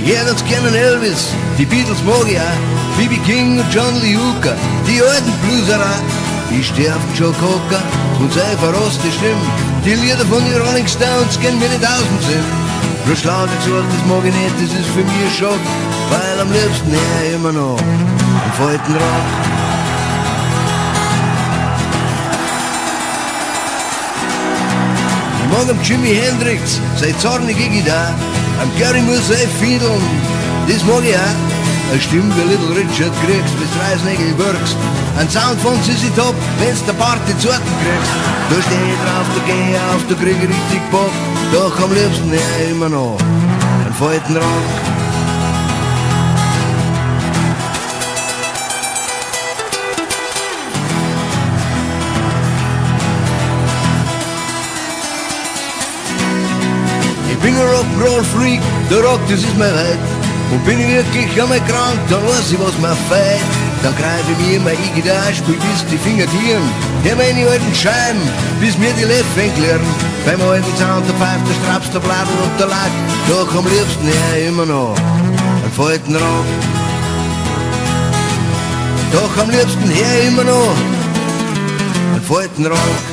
Jeder kennen Elvis, die Beatles mag ich auch, B.B. King und John Lee Hooker, die alten Blueser auch. Die sterben Joe Cocker und seine verroste Stimme. Die Lieder von den Rolling Stones gehen mir nicht aus dem Sinn. Nur Schlagerzeug, das mag ich nicht, das ist für mich ein Schock, weil am liebsten her immer noch im alten Rock. Ich mag am Jimi Hendrix, sei zornige Gitarre, am Gary Moore sei Fiedeln, das mag ich auch. Eine Stimme wie Little Richard kriegst, bis Reisnägel wirkst. Ein Sound von Sissy Top, wenn's der Party zu kriegst. Da steh drauf, da geh auf, da krieg ich richtig Bock. Doch am liebsten her immer noch einen alten Rock. Ich bin ein Rock'n'Roll-Freak, der Rock, das ist mein Welt. Und bin ich wirklich einmal krank, dann weiß ich, was mir fehlt. Dann greif ich mir immer in Gitarre, spiel bis die Finger tieren. Hör meine alten Scheiben, bis mir die Läpfe klirren. Beim alten Sound, der pfeift, der Straps, der Bladel und der Lack. Doch am liebsten her immer noch einen alten Rock. Doch am liebsten her immer noch einen alten Rock.